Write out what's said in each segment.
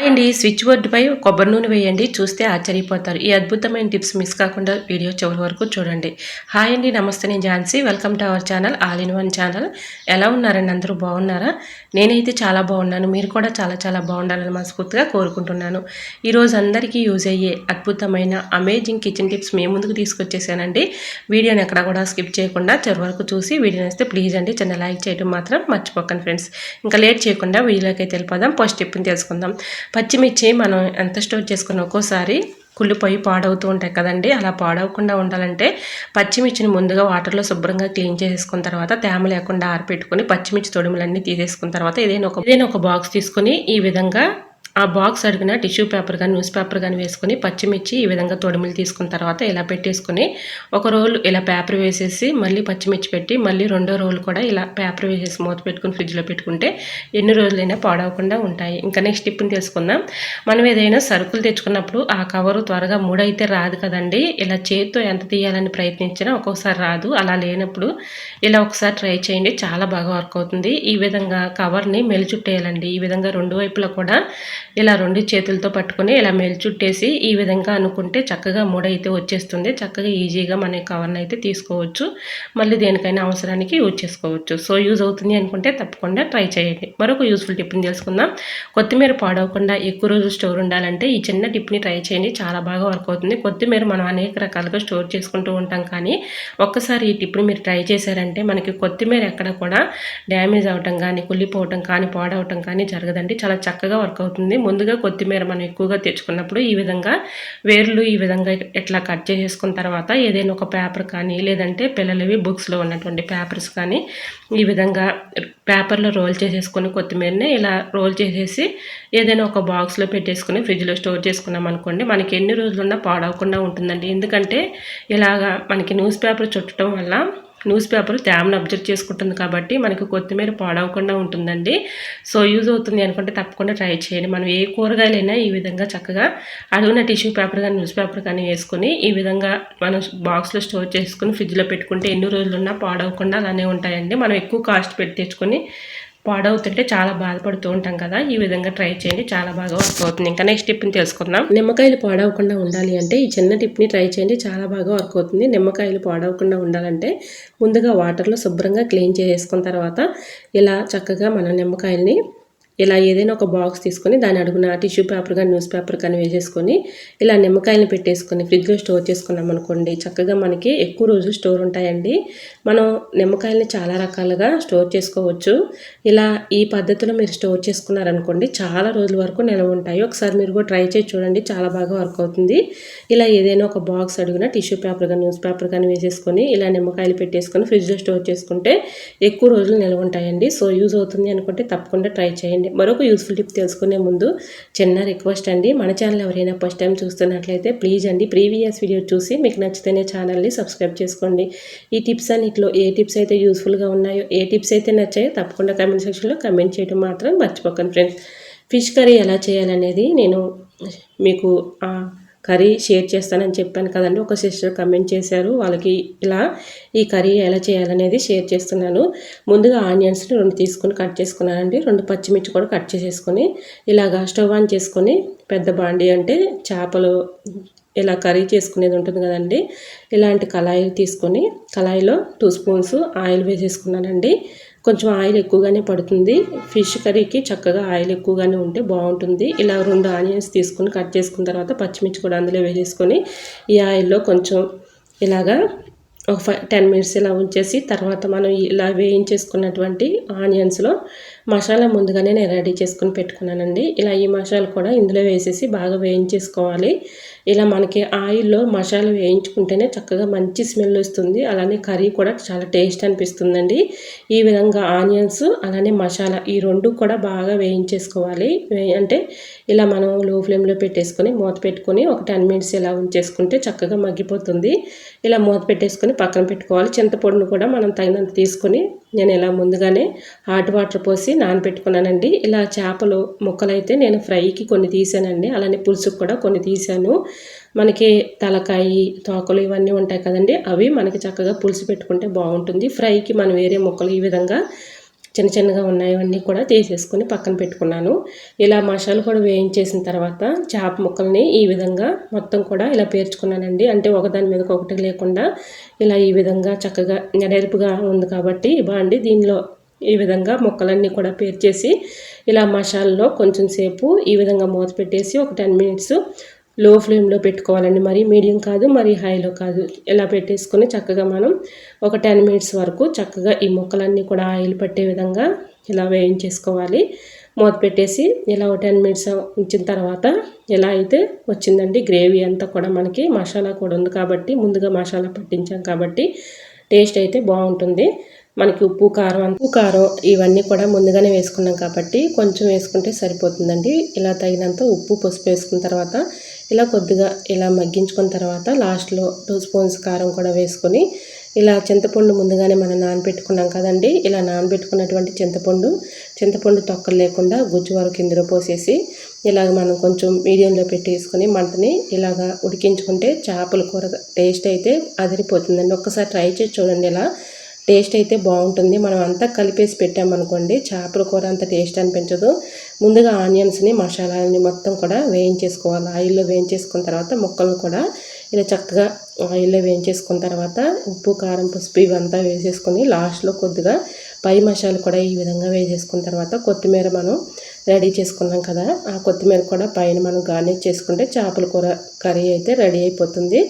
అండి స్విచ్ బోర్డుపై కొబ్బరి నూనె వేయండి చూస్తే ఆశ్చర్యపోతారు. ఈ అద్భుతమైన టిప్స్ మిస్ కాకుండా వీడియో చివరి వరకు చూడండి. హాయ్ అండి, నమస్తే, నేను Jhansi. Welcome to our channel, all in one channel. ఎలా ఉన్నారండి? అందరూ బాగున్నారా? నేనైతే చాలా బాగున్నాను. మీరు కూడా చాలా చాలా బాగుండాలని మనస్ఫూర్తిగా కోరుకుంటున్నాను. ఈరోజు అందరికీ యూజ్ అయ్యే అద్భుతమైన అమేజింగ్ కిచెన్ టిప్స్ మీ ముందుకు తీసుకొచ్చేసానండి. వీడియోని ఎక్కడ కూడా స్కిప్ చేయకుండా చివరి వరకు చూసి వీడియోని వస్తే ప్లీజ్ అండి చిన్న లైక్ చేయడం మాత్రం మర్చిపోకండి ఫ్రెండ్స్. ఇంకా లేట్ చేయకుండా వీడియోలోకి అయితే వెళ్ళిపోదాం. ఫస్ట్ టిప్ని తెలుసుకుందాం. పచ్చిమిర్చి మనం ఎంత స్టోర్ చేసుకున్న ఒక్కోసారి కుళ్ళిపోయి పాడవుతూ ఉంటాయి కదండి. అలా పాడవకుండా ఉండాలంటే పచ్చిమిర్చిని ముందుగా వాటర్లో శుభ్రంగా క్లీన్ చేసుకున్న తర్వాత తేమ లేకుండా ఆరిపెట్టుకుని పచ్చిమిర్చి తొడుములన్నీ తీసేసుకున్న తర్వాత ఏదైనా ఒక బాక్స్ తీసుకుని ఈ విధంగా ఆ బాక్స్ అడిగిన టిష్యూ పేపర్ కానీ న్యూస్ పేపర్ కానీ వేసుకొని పచ్చిమిర్చి ఈ విధంగా తొడిమిలు తీసుకున్న తర్వాత ఇలా పెట్టేసుకుని ఒక రోల్ ఇలా పేపర్ వేసేసి మళ్ళీ పచ్చిమిర్చి పెట్టి మళ్ళీ రెండో రోల్ కూడా ఇలా పేపర్ వేసేసి మూత పెట్టుకుని ఫ్రిడ్జ్లో పెట్టుకుంటే ఎన్ని రోజులైనా పాడవకుండా ఉంటాయి. ఇంకా నెక్స్ట్ టిప్ని తెలుసుకుందాం. మనం ఏదైనా సరుకులు తెచ్చుకున్నప్పుడు ఆ కవరు త్వరగా మూడైతే రాదు కదండి. ఇలా చేతితో ఎంత తీయాలని ప్రయత్నించినా ఒక్కొక్కసారి రాదు. అలా లేనప్పుడు ఇలా ఒకసారి ట్రై చేయండి, చాలా బాగా వర్క్ అవుతుంది. ఈ విధంగా కవర్ని మెలిచుట్టేయాలండి. ఈ విధంగా రెండు వైపులా కూడా ఇలా రెండు చేతులతో పట్టుకొని ఇలా చుట్టేసి ఈ విధంగా అనుకుంటే చక్కగా మూడైతే వచ్చేస్తుంది. చక్కగా ఈజీగా మన కవర్ని అయితే తీసుకోవచ్చు. మళ్ళీ దేనికైనా అవసరానికి యూజ్ చేసుకోవచ్చు. సో యూజ్ అవుతుంది అనుకుంటే తప్పకుండా ట్రై చేయండి. మరొక యూస్ఫుల్ టిప్ని తెలుసుకుందాం. కొత్తిమీర పాడవకుండా ఎక్కువ రోజులు స్టోర్ ఉండాలంటే ఈ చిన్న టిప్ని ట్రై చేయండి, చాలా బాగా వర్క్ అవుతుంది. కొత్తిమీర మనం అనేక రకాలుగా స్టోర్ చేసుకుంటూ ఉంటాం, కానీ ఒక్కసారి ఈ టిప్ని మీరు ట్రై చేశారంటే మనకి కొత్తిమీర ఎక్కడ కూడా డ్యామేజ్ అవటం కానీ కుళ్ళిపోవటం కానీ పాడవటం కానీ జరగదండి. చాలా చక్కగా వర్క్ అవుతుంది. ముందుగా కొత్తిమీర మనం ఎక్కువగా తెచ్చుకున్నప్పుడు ఈ విధంగా వేర్లు ఈ విధంగా ఇట్లా కట్ చేసేసుకున్న తర్వాత ఏదైనా ఒక పేపర్ కానీ లేదంటే పిల్లలవి బుక్స్లో ఉన్నటువంటి పేపర్స్ కానీ ఈ విధంగా పేపర్లో రోల్ చేసేసుకొని కొత్తిమీరని ఇలా రోల్ చేసేసి ఏదైనా ఒక బాక్స్లో పెట్టేసుకుని ఫ్రిడ్జ్లో స్టోర్ చేసుకున్నాం అనుకోండి, మనకి ఎన్ని రోజులున్నా పాడవకుండా ఉంటుందండి. ఎందుకంటే ఇలాగా మనకి న్యూస్ పేపర్ చుట్టడం వల్ల న్యూస్ పేపర్ తేమను అబ్జర్వ్ చేసుకుంటుంది కాబట్టి మనకి కొత్తిమీర పాడవకుండా ఉంటుందండి. సో యూజ్ అవుతుంది అనుకుంటే తప్పకుండా ట్రై చేయండి. మనం ఏ కూరగాయలైనా ఈ విధంగా చక్కగా అడుగున టిష్యూ పేపర్ కానీ న్యూస్ పేపర్ కానీ వేసుకొని ఈ విధంగా మనం బాక్స్లో స్టోర్ చేసుకుని ఫ్రిడ్జ్లో పెట్టుకుంటే ఎన్ని రోజులున్నా పాడవకుండా అలానే ఉంటాయండి. మనం ఎక్కువ కాస్ట్ పెట్టి తెచ్చుకొని పాడవుతుంటే చాలా బాధపడుతూ ఉంటాం కదా. ఈ విధంగా ట్రై చేయండి, చాలా బాగా వర్క్ అవుతుంది. ఇంకా నెక్స్ట్ టిప్ని తెలుసుకుందాం. నిమ్మకాయలు పాడవకుండా ఉండాలి అంటే ఈ చిన్న టిప్ని ట్రై చేయండి, చాలా బాగా వర్క్ అవుతుంది. నిమ్మకాయలు పాడవకుండా ఉండాలంటే ముందుగా వాటర్లో శుభ్రంగా క్లీన్ చేసుకున్న తర్వాత ఇలా చక్కగా మన నిమ్మకాయల్ని ఇలా ఏదైనా ఒక బాక్స్ తీసుకొని దాని అడుగున టిష్యూ పేపర్ కానీ న్యూస్ పేపర్ కానీ వేసేసుకొని ఇలా నిమ్మకాయలు పెట్టేసుకొని ఫ్రిడ్జ్లో స్టోర్ చేసుకున్నాం అనుకోండి, చక్కగా మనకి ఎక్కువ రోజులు స్టోర్ ఉంటాయండి. మనం నిమ్మకాయలని చాలా రకాలుగా స్టోర్ చేసుకోవచ్చు. ఇలా ఈ పద్ధతిలో మీరు స్టోర్ చేసుకున్నారనుకోండి చాలా రోజుల వరకు నిల్వ ఉంటాయి. ఒకసారి మీరు కూడా ట్రై చేసి చూడండి, చాలా బాగా వర్క్ అవుతుంది. ఇలా ఏదైనా ఒక బాక్స్ అడుగున టిష్యూ పేపర్ కానీ న్యూస్ పేపర్ కానీ వేసేసుకొని ఇలా నిమ్మకాయలు పెట్టేసుకొని ఫ్రిడ్జ్లో స్టోర్ చేసుకుంటే ఎక్కువ రోజులు నిల్వ ఉంటాయండి. సో యూజ్ అవుతుంది అనుకుంటే తప్పకుండా ట్రై చేయండి. మరొక యూస్ఫుల్ టిప్ తెలుసుకునే ముందు చిన్న రిక్వెస్ట్ అండి, మన ఛానల్ ఎవరైనా ఫస్ట్ టైం చూస్తున్నట్లయితే ప్లీజ్ అండి ప్రీవియస్ వీడియో చూసి మీకు నచ్చితేనే ఛానల్ని సబ్స్క్రైబ్ చేసుకోండి. ఈ టిప్స్ అన్నిట్లో ఏ టిప్స్ అయితే యూస్ఫుల్గా ఉన్నాయో, ఏ టిప్స్ అయితే నచ్చాయో తప్పకుండా కామెంట్ సెక్షన్లో కామెంట్ చేయడం మాత్రం మర్చిపోకండి ఫ్రెండ్స్. ఫిష్ కర్రీ ఎలా చేయాలనేది నేను మీకు కర్రీ షేర్ చేస్తానని చెప్పాను కదండి. ఒక సిస్టర్ కమెంట్ చేశారు, వాళ్ళకి ఇలా ఈ కర్రీ ఎలా చేయాలనేది షేర్ చేస్తున్నాను. ముందుగా ఆనియన్స్ని 2 తీసుకొని కట్ చేసుకున్నానండి. 2 పచ్చిమిర్చి కూడా కట్ చేసేసుకొని ఇలాగా స్టవ్ ఆన్ చేసుకొని పెద్ద బాండి అంటే చేపలు ఇలా కర్రీ చేసుకునేది ఉంటుంది కదండి, ఇలాంటి కళాయి తీసుకొని కళాయిలో 2 స్పూన్స్ ఆయిల్ వేసేసుకున్నానండి. కొంచెం ఆయిల్ ఎక్కువగానే పడుతుంది. ఫిష్ కర్రీకి చక్కగా ఆయిల్ ఎక్కువగానే ఉంటే బాగుంటుంది. ఇలా 2 ఆనియన్స్ తీసుకుని కట్ చేసుకున్న తర్వాత పచ్చిమిర్చి కూడా అందులో వేసేసుకొని ఈ ఆయిల్లో కొంచెం ఇలాగా ఒక 10 మినిట్స్ ఇలా ఉంచేసి తర్వాత మనం ఇలా వేయించేసుకున్నటువంటి ఆనియన్స్లో మసాలా ముందుగానే నేను రెడీ చేసుకుని పెట్టుకున్నానండి. ఇలా ఈ మసాలా కూడా ఇందులో వేసేసి బాగా వేయించేసుకోవాలి. ఇలా మనకి ఆయిల్లో మసాలా వేయించుకుంటేనే చక్కగా మంచి స్మెల్ వస్తుంది. అలానే కర్రీ కూడా చాలా టేస్ట్ అనిపిస్తుందండి. ఈ విధంగా ఆనియన్స్ అలానే మసాలా ఈ 2 కూడా బాగా వేయించేసుకోవాలి. అంటే ఇలా మనం లో ఫ్లేమ్లో పెట్టేసుకొని మూత పెట్టుకొని ఒక 10 మినిట్స్ ఇలా ఉంచేసుకుంటే చక్కగా మగ్గిపోతుంది. ఇలా మూత పెట్టేసుకొని పక్కన పెట్టుకోవాలి. చింతపండును కూడా మనం తగినంత తీసుకొని నేను ఇలా ముందుగానే హాట్ వాటర్ పోసి నానబెట్టుకున్నానండి. ఇలా చేపలు ముక్కలైతే నేను ఫ్రైకి కొన్ని తీసానండి, అలానే పులుసుకు కూడా కొన్ని తీసాను. మనకి తలకాయి తోకలు ఇవన్నీ ఉంటాయి కదండి, అవి మనకి చక్కగా పులుసు పెట్టుకుంటే బాగుంటుంది. ఫ్రైకి మనం వేరే ముక్కలు ఈ విధంగా చిన్న చిన్నగా ఉన్నాయన్నీ కూడా తీసేసుకొని పక్కన పెట్టుకున్నాను. ఇలా మసాలా కూడా వేయించేసిన తర్వాత చేప ముక్కల్ని ఈ విధంగా మొత్తం కూడా ఇలా పేర్చుకున్నానండి. అంటే ఒకదాని మీద ఒకటి లేకుండా ఇలా ఈ విధంగా చక్కగా నెడల్పుగా ఉంది కాబట్టి బాండి దీనిలో ఈ విధంగా ముక్కలన్నీ కూడా పేర్చేసి ఇలా మసాలాలో కొంచెం సేపు ఈ విధంగా మూత పెట్టేసి ఒక 10 మినిట్స్ లో ఫ్లేమ్లో పెట్టుకోవాలండి. మరి మీడియం కాదు, మరి హైలో కాదు. ఇలా పెట్టేసుకొని చక్కగా మనం ఒక 10 మినిట్స్ వరకు చక్కగా ఈ ముక్కలన్నీ కూడా ఆయిల్ పట్టే విధంగా ఇలా వేయించేసుకోవాలి. మూత పెట్టేసి ఇలా ఒక 10 మినిట్స్ ఉంచిన తర్వాత ఇలా అయితే వచ్చిందండి. గ్రేవీ అంతా కూడా మనకి మసాలా కూడా ఉంది కాబట్టి ముందుగా మసాలా పట్టించాం కాబట్టి టేస్ట్ అయితే బాగుంటుంది. మనకి ఉప్పు కారం ఇవన్నీ కూడా ముందుగానే వేసుకున్నాం కాబట్టి కొంచెం వేసుకుంటే సరిపోతుందండి. ఇలా తగినంత ఉప్పు పసుపు వేసుకున్న తర్వాత ఇలా కొద్దిగా ఇలా మగ్గించుకున్న తర్వాత లాస్ట్లో 2 స్పూన్స్ కారం కూడా వేసుకొని ఇలా చింతపండు ముందుగానే మనం నానబెట్టుకున్నాం కదండి. ఇలా నానబెట్టుకున్నటువంటి చింతపండు తొక్కలు లేకుండా గుజ్జు వరకు ఇందులో పోసేసి ఇలాగ మనం కొంచెం మీడియంలో పెట్టేసుకొని మంటని ఇలాగా ఉడికించుకుంటే చేపల కూర టేస్ట్ అయితే అదిరిపోతుందండి. ఒక్కసారి ట్రై చేసి చూడండి. ఇలా టేస్ట్ అయితే బాగుంటుంది. మనం అంతా కలిపేసి పెట్టామనుకోండి చేపల కూర అంత టేస్ట్ అనిపించదు. ముందుగా ఆనియన్స్ని మసాలాలని మొత్తం కూడా వేయించేసుకోవాలి. ఆయిల్లో వేయించేసుకున్న తర్వాత ముక్కలను కూడా ఇలా చక్కగా ఆయిల్లో వేయించేసుకున్న తర్వాత ఉప్పు కారం పసుపు ఇవంతా వేసేసుకొని లాస్ట్లో కొద్దిగా పై మసాలా కూడా ఈ విధంగా వేసేసుకున్న తర్వాత కొత్తిమీర మనం రెడీ చేసుకున్నాం కదా, ఆ కొత్తిమీర కూడా పైన మనం గార్నిష్ చేసుకుంటే చేపల కూర కర్రీ అయితే రెడీ అయిపోతుంది.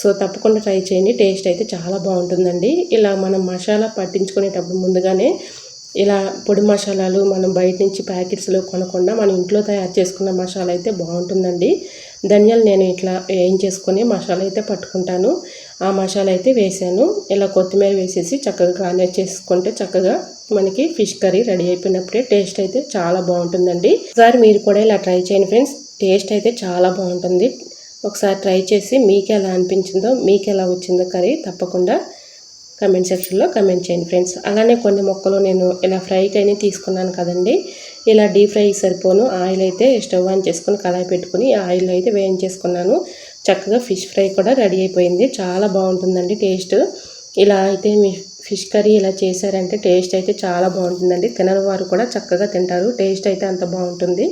సో తప్పకుండా ట్రై చేయండి. టేస్ట్ అయితే చాలా బాగుంటుందండి. ఇలా మనం మసాలా పట్టించుకునేటప్పుడు ముందుగానే ఇలా పొడి మసాలాలు మనం బయట నుంచి ప్యాకెట్స్లో కొనకుండా మన ఇంట్లో తయారు చేసుకున్న మసాలా అయితే బాగుంటుందండి. ధనియాలు నేను ఇట్లా వేయించేసుకొని మసాలా అయితే పట్టుకుంటాను. ఆ మసాలా అయితే వేసాను. ఇలా కొత్తిమీర వేసేసి చక్కగా గార్నిష్ చేసుకుంటే చక్కగా మనకి ఫిష్ కర్రీ రెడీ అయిపోయినప్పుడే టేస్ట్ అయితే చాలా బాగుంటుందండి. ఒకసారి మీరు కూడా ఇలా ట్రై చేయండి ఫ్రెండ్స్. టేస్ట్ అయితే చాలా బాగుంటుంది. ఒకసారి ట్రై చేసి మీకు ఎలా అనిపించిందో, మీకు ఎలా వచ్చిందో కర్రీ తప్పకుండా కమెంట్ సెక్షన్లో కమెంట్ చేయండి ఫ్రెండ్స్. అలానే కొన్ని మొక్కలు నేను ఇలా ఫ్రైకైనా తీసుకున్నాను కదండి. ఇలా డీప్ ఫ్రై సరిపోను ఆయిల్ అయితే స్టవ్ ఆన్ చేసుకొని కళాయి పెట్టుకుని ఆయిల్ అయితే వేయించేసుకున్నాను. చక్కగా ఫిష్ ఫ్రై కూడా రెడీ అయిపోయింది. చాలా బాగుంటుందండి టేస్ట్. ఇలా అయితే మీ ఫిష్ కర్రీ ఇలా చేశారంటే టేస్ట్ అయితే చాలా బాగుంటుందండి. తినని వారు కూడా చక్కగా తింటారు. టేస్ట్ అయితే అంత బాగుంటుంది.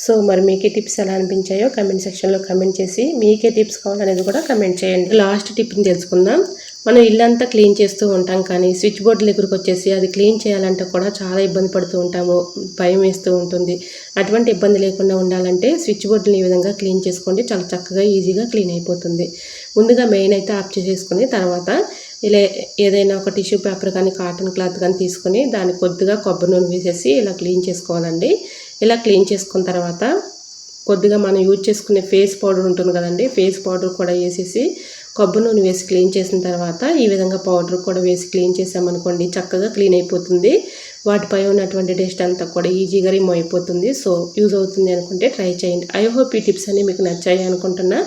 సో మరి మీకే టిప్స్ ఎలా అనిపించాయో కమెంట్ సెక్షన్లో కమెంట్ చేసి మీకే టిప్స్ కావాలనేది కూడా కమెంట్ చేయండి. లాస్ట్ టిప్ని తెలుసుకుందాం. మనం ఇల్లంతా క్లీన్ చేస్తూ ఉంటాం కానీ స్విచ్ బోర్డు దగ్గరకు వచ్చేసి అది క్లీన్ చేయాలంటే కూడా చాలా ఇబ్బంది పడుతూ ఉంటాము. భయం వేస్తూ ఉంటుంది. అటువంటి ఇబ్బంది లేకుండా ఉండాలంటే స్విచ్ బోర్డుని ఈ విధంగా క్లీన్ చేసుకోండి. చాలా చక్కగా ఈజీగా క్లీన్ అయిపోతుంది. ముందుగా మెయిన్ అయితే ఆఫ్ చేసేసుకుని తర్వాత ఇలా ఏదైనా ఒక టిష్యూ పేపర్ కానీ కాటన్ క్లాత్ కానీ తీసుకొని దాన్ని కొద్దిగా కొబ్బరి నూనె వేసేసి ఇలా క్లీన్ చేసుకోవాలండి. ఇలా క్లీన్ చేసుకున్న తర్వాత కొద్దిగా మనం యూజ్ చేసుకునే ఫేస్ పౌడర్ ఉంటుంది కదండి, ఫేస్ పౌడర్ కూడా వేసేసి కొబ్బరి నూనె వేసి క్లీన్ చేసిన తర్వాత ఈ విధంగా పౌడర్ కూడా వేసి క్లీన్ చేసామనుకోండి చక్కగా క్లీన్ అయిపోతుంది. వాటిపై ఉన్నటువంటి డస్ట్ అంతా కూడా ఈజీగా రిమూవ్ అయిపోతుంది. సో యూజ్ అవుతుంది అనుకుంటే ట్రై చేయండి. ఐ హోప్ ఈ టిప్స్ అన్ని మీకు నచ్చాయి అనుకుంటున్నా.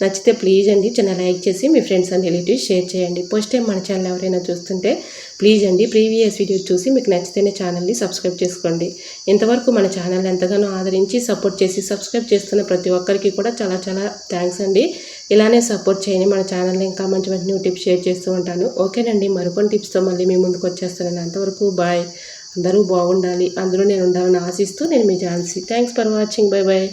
నచ్చితే ప్లీజ్ అండి చిన్న లైక్ చేసి మీ ఫ్రెండ్స్ అండ్ రిలేటివ్స్ షేర్ చేయండి. ఫస్ట్ టైం మన ఛానల్ ఎవరైనా చూస్తుంటే ప్లీజ్ అండి ప్రీవియస్ వీడియోస్ చూసి మీకు నచ్చితేనే ఛానల్ని సబ్స్క్రైబ్ చేసుకోండి. ఇంతవరకు మన ఛానల్ ఎంతగానో ఆదరించి సపోర్ట్ చేసి సబ్స్క్రైబ్ చేస్తున్న ప్రతి ఒక్కరికి కూడా చాలా చాలా థ్యాంక్స్ అండి. ఇలానే సపోర్ట్ చేయండి. మన ఛానల్ని ఇంకా మంచి మంచి న్యూ టిప్స్ షేర్ చేస్తూ ఉంటాను. ఓకేనండి, మరికొన్ని టిప్స్తో మళ్ళీ మీ ముందుకు వచ్చేస్తాను. అంతవరకు బాయ్. అందరూ బాగుండాలి, అందులో నేను ఉండాలని ఆశిస్తూ నేను మీ Jhansi. Thanks for watching. Bye bye.